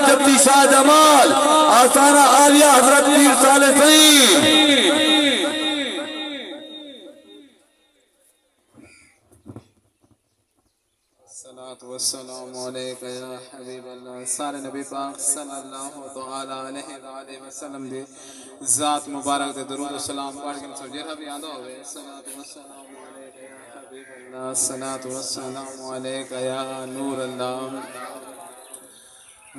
تفتیش شاہ جمال آستانہ عالیہ حضرت پیر صالح سعید والسلام علیکہ یا حبیب اللہ سارے نبی پاک صلی اللہ تعالی علیہ وسلم دے ذات مبارک دے درود و سلام پڑھ کے سو جرہ بھی آدھا ہوئے صلاة والسلام علیکہ یا حبیب اللہ صلاة والسلام علیکہ یا نور اللہ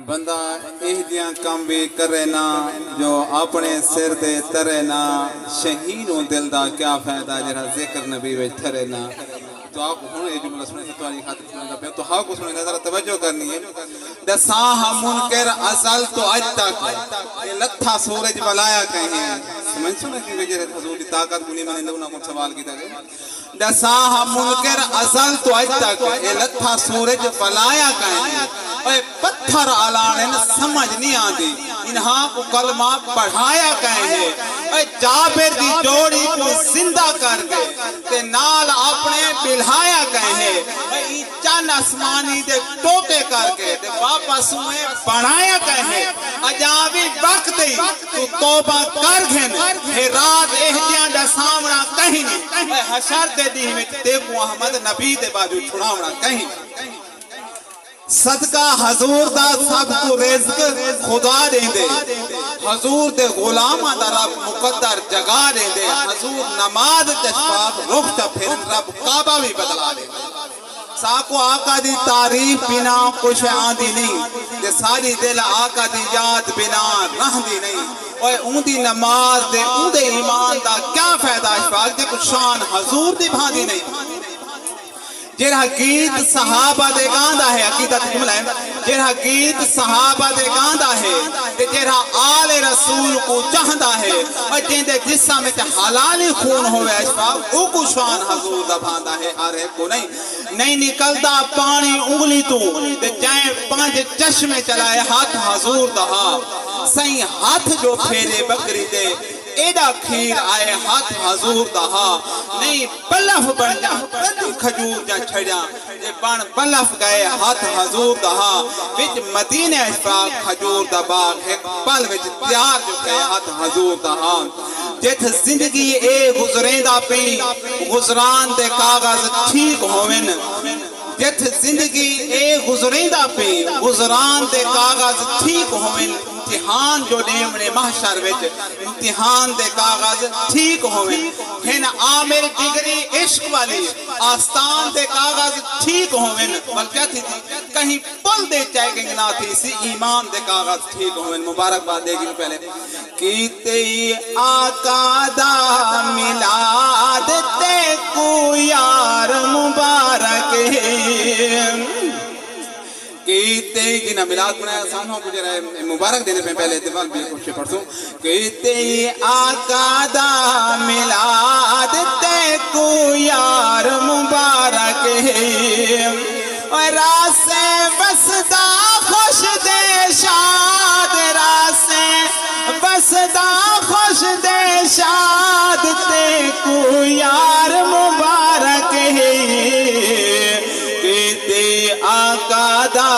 بندہ اہدیاں کام بھی کرے نا جو اپنے سر دے ترے نا شہیدوں دل دا کیا فائدہ جرہ ذکر نبی ویچ تھرے نا تو آپ کو یہ جملہ سنے ستواری خاطر سنے گا تو ہاں کو سنے گا ذرا توجہ کرنی ہے دساہ منکر ازل تو اج تک یہ لتھا سورج بلایا کہیں سمجھ سنے کی وجہ حضور کی طاقت گنی میں نے انہوں کو سوال کی تھا دساہ منکر ازل تو اج تک یہ لتھا سورج بلایا کہیں اے پتھر علانن سمجھ نہیں آتی انہاں کو کلمہ پڑھایا کہیں اے جابر دی جوڑی کو زندہ کر کے تے نال اپنے بلہایا کہیں اے چند اسمانی دے ٹوٹے کر کے تے واپس میں پڑھایا کہیں اجاوی وقت دی تو توبہ کر گھن اے رات اہدیاں دا سامنا کہیں اے حشر دے دی میں دیکھو احمد نبی دے باجو چھڑاونا کہیں صدقہ حضور دا سب کو رزق خدا دیں دے حضور دے غلامہ دا رب مقدر جگہ دیں دے حضور نماز تشفاق رخ تا پھر رب کعبہ بھی بدلا دیں دے ساکو آقا دی تعریف بنا خوش آدھی نہیں دے ساری دل آقا دی یاد بنا رہ دی نہیں اور اون دی نماز دے اون دے ایمان دا کیا فائدہ اشفاق دے کچھ شان حضور دی بھاندی نہیں جرہ گیت صحابہ دے گاندہ ہے عقیدت جملہ ہے جرہ گیت صحابہ دے گاندہ ہے جرہ آل رسول کو چاہندہ ہے اور جن دے جسا میں حلالی خون ہوئے اشفاق او کو شان حضور دباندہ ہے ہر ایک کو نہیں نکلتا پانی انگلی تو جائیں پانچ چشمے چلائے ہاتھ حضور دہا سہیں ہاتھ جو پھیرے بکری دے ایڈا کھیر آئے ہاتھ حضور دہا نہیں بلف بن جا کدی کھجور جا چھڑا جے بان بلف گئے ہاتھ حضور دہا وچ مدینہ اشفاق کھجور دا باغ ایک پل وچ تیار جو گئے ہاتھ حضور دہا جیت زندگی اے گزریں دا پی گزران دے کاغذ ٹھیک ہوئن جیت زندگی اے گزریں دا پی گزران دے کاغذ ٹھیک ہوئن امتحان جو نیمنے محشر وچ امتحان دے کاغذ ٹھیک ہوئے ہن عامر ڈگری عشق والی آستان دے کاغذ ٹھیک ہوئے بلکہ تھی کہیں پل دے چیکنگ نہ تھی سی ایمان دے کاغذ ٹھیک ہوئے مبارک بات دے گی پہلے کیتے آقا دا ملاد تے کو یار مبارک ہے کہتے ہی جنہ ملاد بنایا آسان ہو کچھ رہے مبارک دینے پہ پہلے اتفال بھی خوشی پڑھتوں کہتے ہی آقا دا ملاد تے کو یار مبارک ہے اور راسے بسدہ خوش دے شاد راسے بسدہ خوش دے شاد تے کو یار مبارک ہے آقا دا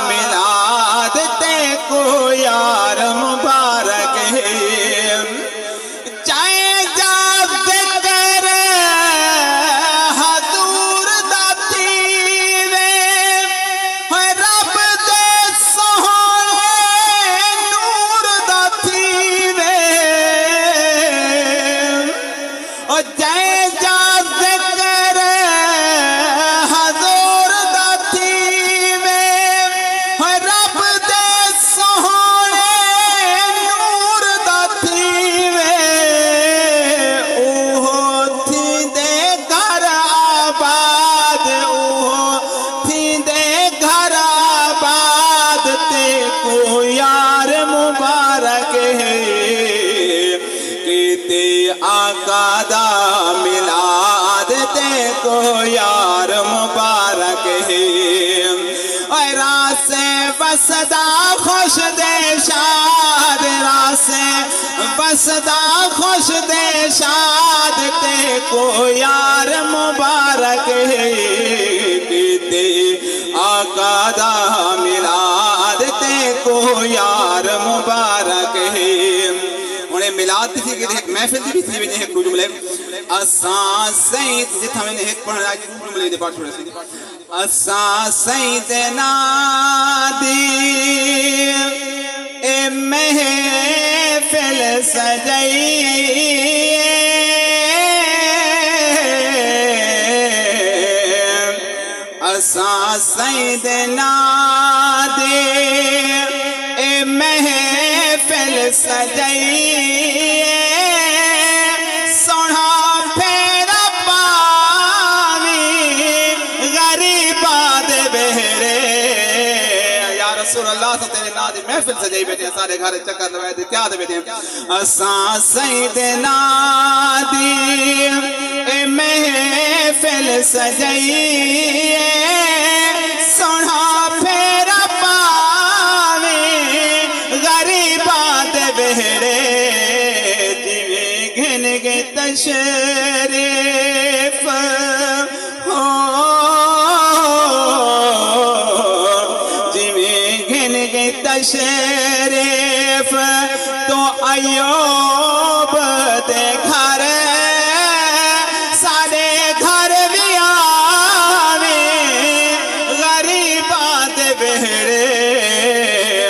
ملاد تے کو یار مبارک ہے چاہے جا ذکر حضور دا تیوے رب دے سہونے نور دا تیوے اور چاہے جا ذکر آقا دا ملاد تے کو یار مبارک ہے اور راسے بسدہ خوش دے شاد راسے بسدہ خوش دے شاد تے کو یار مبارک ہے کہتے آقا دا ملاد تے کو یار مبارک ہے انہیں میلاد تھی کہ ایک محفل دی بھی تھی وینے ایک جملے اساں سید جتھا میں نے ایک پڑھنا ہے جملے دے پاٹ چھوڑے سی اساں سیدنا دی اے محفل سجائی اساں سیدنا دے اے محفل سجائی سونا پھیرا پاوی غریباں دے بہرے یا رسول اللہ تو تیرے نا دی محفل سجائی بیٹھے سارے گھر چکر لوائے دے کیا دے بیٹھے اساں سیدنا دی اے محفل سجائی سونا پھیرا پاوے غریباں دے بہرے جویں گھن گے تشریف ہو جویں گھن گے تشریف تو ایوب دے گھر سارے گھر بھی آوے غریباں دے بہرے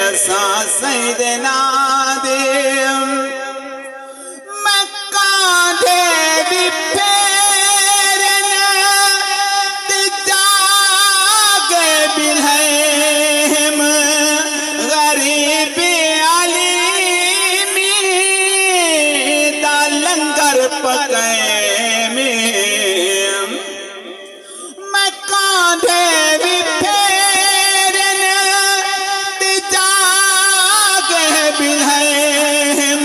اساں سیدنا دے میں کانڈے بھی پھیرن تے جاگے بلہم غریبی علیمی دا لنگر پکائے میں کانڈے بھی پھیرن تے جاگے بلہم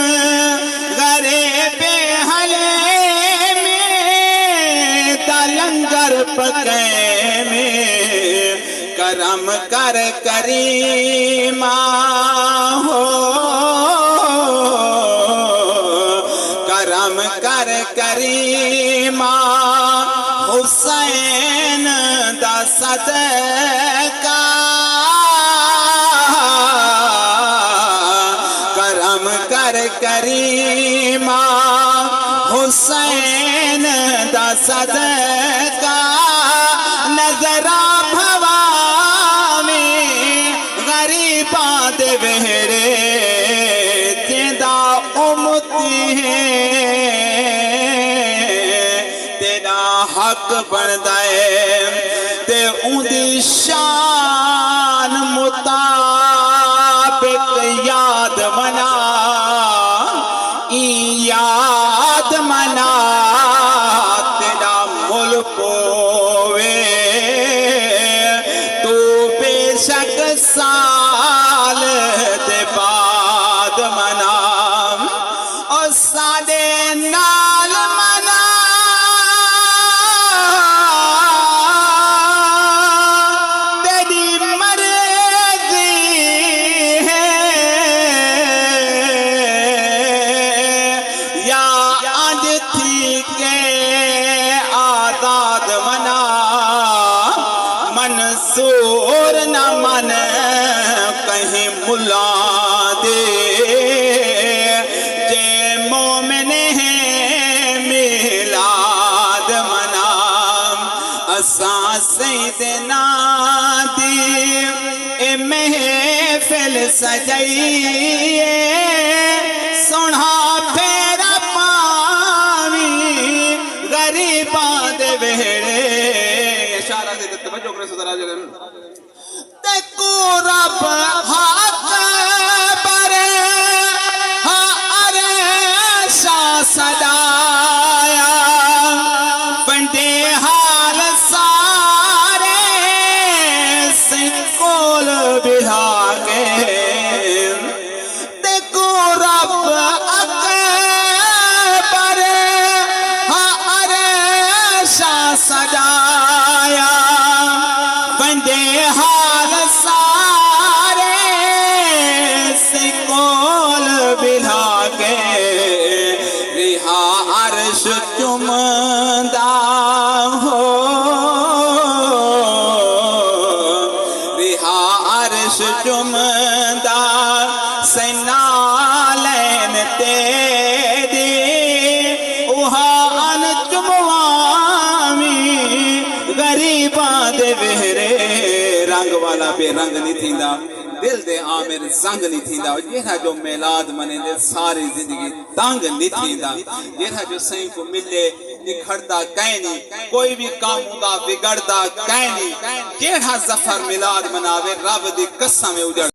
غریبی علیمی دا لنگر پکائے کرم کر کریمہ ہو کرم کر کریمہ حسین دا صدقہ کرم کر کریمہ حسین دا صدقہ نظرہ بھوامی غریباں دے بہرے جیندہ امتی ہے تیرا حق بندائے تے اندی شان مطابق یاد منا یاد منا تیرا ملک ہوئے تو بے شک سال دے بعد منا اور سادے نال منا تیری مرضی ہے یا آج تھی کے آزاد منا منصور نہ من کہیں ملا دے جے مومن ہیں میلاد منا اساں سیدنا دی اے محفل سجائیے سونا پھیرا پاوی غریباں دے بہرے اشارہ دے توجہ کرے ذرا جلن تے کو رب حق پر عرشا صدایا بندے حال سارے سے کول بہا کے تے کو رب اکبر عرشا صدایا بندے حال سارے والا بے رنگ نہیں تھیندا دل دے عامر زنگ نہیں تھیندا جیڑا جو میلاد منے دے ساری زندگی تنگ نہیں تھیندا جیڑا جو سائیں کو ملے نکھڑدا کہیں نہیں کوئی بھی کام ہوندا بگڑدا کہیں نہیں جیڑا ظفر میلاد مناوے رب دی قسم اجڑ